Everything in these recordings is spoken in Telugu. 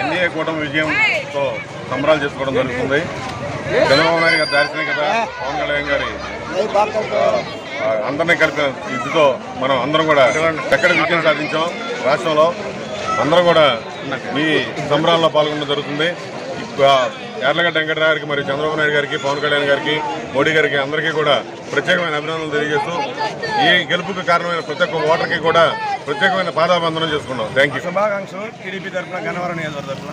ఎన్డీఏ కూటమి విజయంతో సంబరాలు చేసుకోవడం జరుగుతుంది. చంద్రబాబు నాయుడు గారి దార్శనికత, పవన్ కళ్యాణ్ గారి అందరినీ కలిపిన ఇదితో మనం అందరం కూడా చక్కటి విజయం సాధించాం. రాష్ట్రంలో అందరం కూడా మీ సంబరాల్లో పాల్గొనడం జరుగుతుంది. యార్లగడ్డ వెంకటరావు గారికి, మరియు చంద్రబాబు నాయుడు గారికి, పవన్ కళ్యాణ్ గారికి, మోడీ గారికి అందరికీ కూడా ప్రత్యేకమైన అభినందనలు తెలియజేస్తూ ఈ గెలుపుకు కారణమైన ప్రతి ఒక్క ఓటర్కి కూడా ప్రత్యేకమైన పాదాబంధనం చేసుకున్నాం. Thank you. శుభాకాంక్షలు. టీడీపీ తరఫున గన్నవరం నియోజకవర్గం తరఫున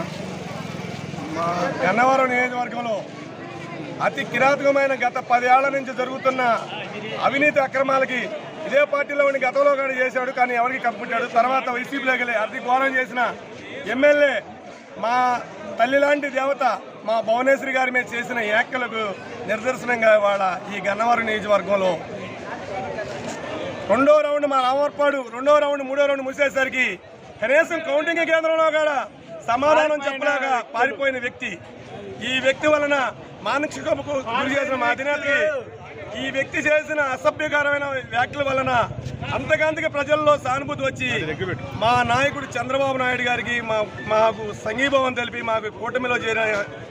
మా గన్నవరం నియోజకవర్గంలో అతి కిరాతకమైన గత 10 ఏళ్ల నుంచి జరుగుతున్న అవినీతి అక్రమాలకి ఇదే పార్టీలో ఉండి గతంలో కూడా చేశాడు, కానీ ఎవరికి కప్పుకుంటాడు. తర్వాత వైసీపీలోకి వెళ్ళి అతి ఘోరం చేసిన ఎమ్మెల్యే మా తల్లి లాంటి దేవత మా భువనేశ్వరి గారి మీద చేసిన వ్యాఖ్యలకు నిదర్శనంగా వాళ్ళ ఈ గన్నవరం నియోజకవర్గంలో రెండో రౌండ్ మా రామవర్పాడు రెండో రౌండ్ మూడో రౌండ్ ముసేసరికి కనీసం కౌంటింగ్ కేంద్రంలో కూడా సమాధానం చెప్పలేక పారిపోయిన వ్యక్తి. ఈ వ్యక్తి వలన మానసికకు గురి చేసిన మా అధినేతకి ఈ వ్యక్తి చేసిన అసభ్యకరమైన వ్యాఖ్యల వలన అంతకంతకి ప్రజల్లో సానుభూతి వచ్చి మా నాయకుడు చంద్రబాబు నాయుడు గారికి మాకు సంఘీభావం తెలిపి మాకు కూటమిలో చేరిన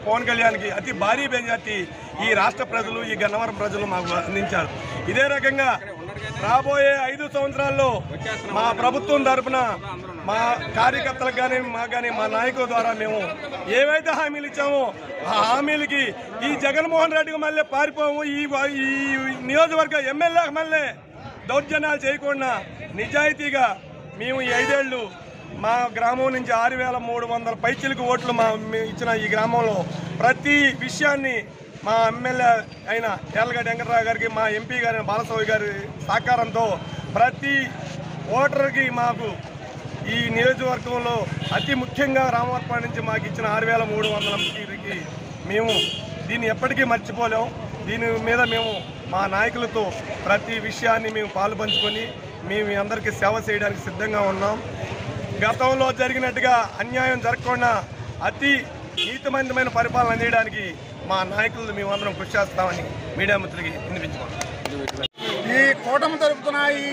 పవన్ కళ్యాణ్కి అతి భారీ బెంజాతి ఈ రాష్ట్ర ప్రజలు, ఈ గన్నవరం ప్రజలు మాకు అందించారు. ఇదే రకంగా రాబోయే 5 సంవత్సరాల్లో మా ప్రభుత్వం తరఫున మా కార్యకర్తలకు కానీ మాకు కానీ మా నాయకుల ద్వారా మేము ఏవైతే హామీలు ఇచ్చామో ఆ హామీలకి ఈ జగన్మోహన్ రెడ్డికి మళ్ళీ పారిపోము, ఈ నియోజకవర్గ ఎమ్మెల్యేకి మళ్ళీ దౌర్జన్యాలు చేయకుండా నిజాయితీగా మేము ఈ 5 ఏళ్ళు మా గ్రామం నుంచి 6,300 పైచిలకు ఓట్లు ఇచ్చిన ఈ గ్రామంలో ప్రతి విషయాన్ని మా ఎమ్మెల్యే అయిన యార్లగడ్డ వెంకటరావు గారికి, మా ఎంపీ గారి బాలస్వామి గారి సహకారంతో ప్రతి ఓటర్కి మాకు ఈ నియోజకవర్గంలో అతి ముఖ్యంగా రామవర్పాడు నుంచి మాకు ఇచ్చిన 6,300కి మేము దీన్ని ఎప్పటికీ మర్చిపోలేం. దీని మీద మేము మా నాయకులతో ప్రతి విషయాన్ని మేము పాలుపంచుకొని మేము అందరికీ సేవ చేయడానికి సిద్ధంగా ఉన్నాం. గతంలో జరిగినట్టుగా అన్యాయం జరగకుండా అతి నీతిమంతమైన పరిపాలన అందించడానికి మా నాయకులు మేమందరం కృషి చేస్తామని మీడియా మిత్రులకి వినిపించుకోండి. ఈ కూటమి తరపున ఈ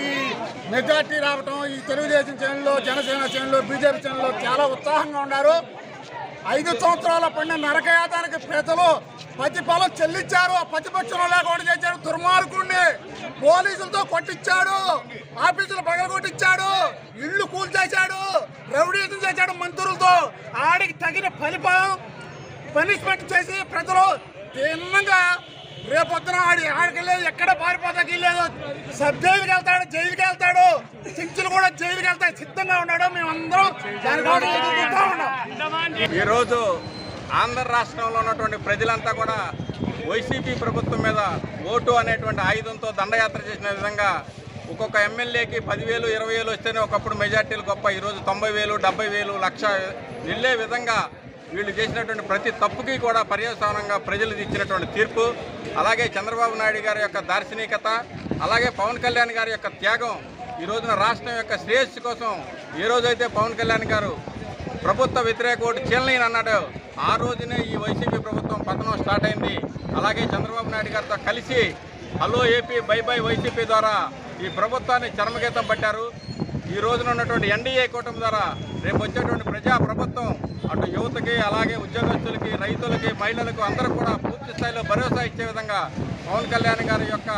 మెజార్టీ రావటం ఈ తెలుగుదేశం ఛానల్లో, జనసేన ఛానల్లో, బీజేపీ ఛానల్లో చాలా ఉత్సాహంగా ఉన్నారు. 5 సంవత్సరాల పడిన నరకయాతానికి ప్రజలు ప్రతిఫలం చెల్లించారు. ప్రతిపక్షంలో లేకుండా చేశాడు, దుర్మార్గుడిని పోలీసులతో కొట్టించాడు, ఆఫీసులు పగలగొట్టించాడు, ఇళ్లు కూల్చేశాడు, రౌడీజం చేశాడు మంత్రులతో. ఆడికి తగిన పనిష్మెంట్ చేసి ప్రజలు తిన్నంగా రేపొద్దున ఆడికి లేదు, ఎక్కడ పారిపోతాకి లేదు, సబ్ జైలుకి వెళ్తాడు, జైలుకి వెళ్తాడు, శిక్షలు కూడా జైలుకి వెళ్తాయి, సిద్ధంగా ఉన్నాడు. మేమందరం ఈరోజు ఆంధ్ర రాష్ట్రంలో ఉన్నటువంటి ప్రజలంతా కూడా వైసీపీ ప్రభుత్వం మీద ఓటు అనేటువంటి ఆయుధంతో దండయాత్ర చేసిన విధంగా ఒక్కొక్క ఎమ్మెల్యేకి 10,000, 20,000 వస్తేనే ఒకప్పుడు మెజార్టీలు గొప్ప, ఈరోజు 90,000, 70,000, 1,00,000 వెళ్ళే విధంగా వీళ్ళు చేసినటువంటి ప్రతి తప్పుకి కూడా పర్యవసానంగా ప్రజలు ఇచ్చినటువంటి తీర్పు, అలాగే చంద్రబాబు నాయుడు గారి యొక్క దార్శనికత, అలాగే పవన్ కళ్యాణ్ గారి యొక్క త్యాగం ఈ రోజున రాష్ట్రం యొక్క శ్రేయస్సు కోసం ఏ రోజైతే పవన్ కళ్యాణ్ గారు ప్రభుత్వ వ్యతిరేక ఓటు చీలని అన్నాడు ఆ రోజునే ఈ వైసీపీ ప్రభుత్వం పతనం స్టార్ట్ అయింది. అలాగే చంద్రబాబు నాయుడు గారితో కలిసి hello AP by by YCP ద్వారా ఈ ప్రభుత్వాన్ని చరమగీతం పట్టారు. ఈ రోజున ఉన్నటువంటి ఎన్డీఏ కూటమి ద్వారా రేపు వచ్చేటువంటి ప్రజా ప్రభుత్వం అటు యువతకి, అలాగే ఉద్యోగస్తులకి, రైతులకి, మహిళలకు అందరూ కూడా పూర్తి స్థాయిలో భరోసా ఇచ్చే విధంగా పవన్ కళ్యాణ్ గారి యొక్క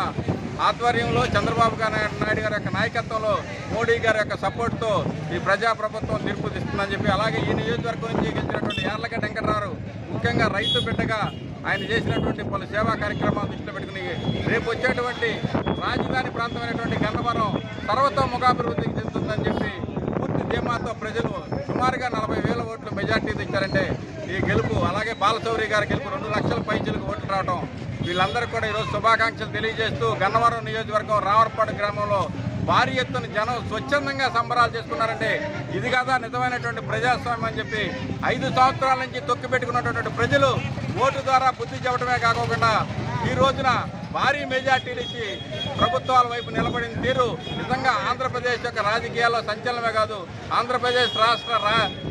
ఆధ్వర్యంలో, చంద్రబాబు నాయుడు గారి యొక్క నాయకత్వంలో, మోడీ గారి యొక్క సపోర్ట్తో ఈ ప్రజా ప్రభుత్వం తీర్పు తీస్తుందని చెప్పి, అలాగే ఈ నియోజకవర్గం నుంచి గెలిచినటువంటి యార్లగడ్డ వెంకటరావు ముఖ్యంగా రైతు బిడ్డగా ఆయన చేసినటువంటి పలు సేవా కార్యక్రమాలు దృష్టిలో పెట్టుకుని రేపు వచ్చేటువంటి రాజధాని ప్రాంతమైనటువంటి గన్నవరం సర్వతోముఖాభివృద్ధికి చెందుతుందని చెప్పి పూర్తి ధీమాతో ప్రజలు సుమారుగా 40,000 ఓట్లు మెజార్టీ ఇచ్చారంటే ఈ గెలుపు, అలాగే బాలశౌరి గారి గెలుపు 2 లక్షల పైచీలకు ఓట్లు రావడం వీళ్ళందరికీ కూడా ఈరోజు శుభాకాంక్షలు తెలియజేస్తూ గన్నవరం నియోజకవర్గం రావరపాడు గ్రామంలో భారీ ఎత్తున జనం స్వచ్ఛందంగా సంబరాలు చేసుకున్నారంటే ఇది కదా నిజమైనటువంటి ప్రజాస్వామ్యం అని చెప్పి 5 సంవత్సరాల నుంచి తొక్కిపెట్టుకున్నటువంటి ప్రజలు ఓటు ద్వారా బుద్ధి చెప్పడమే కాకుండా ఈ రోజున భారీ మెజార్టీలు ఇచ్చి ప్రభుత్వాల వైపు నిలబడిన తీరు నిజంగా ఆంధ్రప్రదేశ్ యొక్క రాజకీయాల్లో సంచలనమే కాదు, ఆంధ్రప్రదేశ్ రాష్ట్ర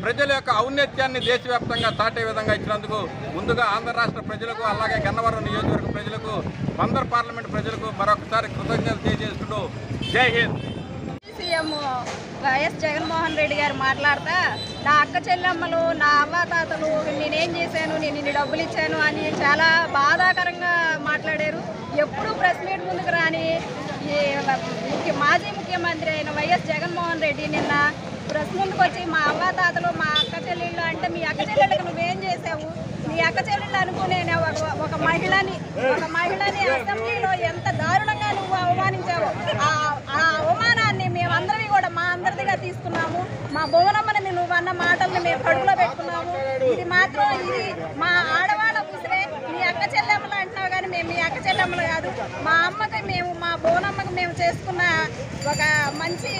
ప్రజల యొక్క ఔన్నత్యాన్ని దేశవ్యాప్తంగా చాటే విధంగా ఇచ్చినందుకు ముందుగా ఆంధ్ర రాష్ట్ర ప్రజలకు అలాగే గన్నవరం నియోజకవర్గ ప్రజలకు బందర్ పార్లమెంట్ ప్రజలకు మరొకసారి కృతజ్ఞతలు తెలియజేసుకుంటూ జై హింద్. సీఎం వైఎస్ జగన్మోహన్ రెడ్డి గారు మాట్లాడతా నా అక్క చెల్లెమ్మలు నా అవ్వాతాతలు నేనేం చేశాను, నేను ఇన్ని డబ్బులు ఇచ్చాను అని చాలా బాధాకరంగా మాట్లాడారు. ఎప్పుడూ ప్రెస్ మీట్ ముందుకు రాని మాజీ ముఖ్యమంత్రి అయిన వైఎస్ జగన్మోహన్ రెడ్డి నిన్న ప్రెస్ ముందుకు వచ్చి మా అవ్వాతాతలు మా అక్క చెల్లెళ్ళు అంటే మీ అక్క చెల్లెళ్ళకి నువ్వేం చేసావు, మీ అక్క చెల్లెళ్ళు అనుకునే ఒక మహిళని అసెంబ్లీలో ఎంత దారుణంగా నువ్వు అవమానించావు. ఆ అవమానాన్ని మేమందరివి కూడా మా అందరిదిగా తీసుకున్నాము. మా భువనమ్మని నువ్వు అన్న మాటల్ని మేము కడుపులో పెట్టుకున్నాము. ఇది మాత్రం ఇది మా ఆడవాళ్ళ ఉసిరే. మీ అక్క చెల్లెమ్మలు అంటున్నావు కానీ మేము మీ అక్క చెల్లెమ్మలు కాదు. మా అమ్మకి మేము మా భువనమ్మకి మేము చేసుకున్న ఒక మంచి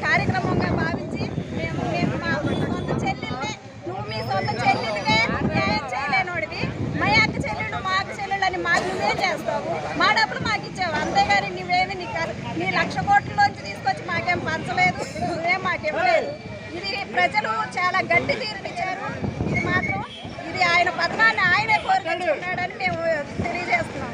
కార్యక్రమంగా భావించి మేము మా సొంత చెల్లెళ్ళే నువ్వు మీ సొంత చెల్లెళ్ళకే న్యాయం చేయలేనోడివి. మా అక్క చెల్లెళ్ళు మా అక్క చెల్లెళ్ళు అని మాకు నువ్వేం చేస్తావు, మా డబ్బులు మాకు ఇచ్చావు అంతేగాని నువ్వేమి నీ 1,00,000 కోట్లలోంచి తీసుకొచ్చి మాకేం పంచలేదు, నువ్వేం మాకివ్వలేదు. ఇది ప్రజలు చాలా గట్టి తీరునిచ్చారు. ఇది మాత్రం ఇది ఆయన పతనాన్ని ఆయనే కోరుకుంటున్నాడని మేము తెలియజేస్తున్నాం.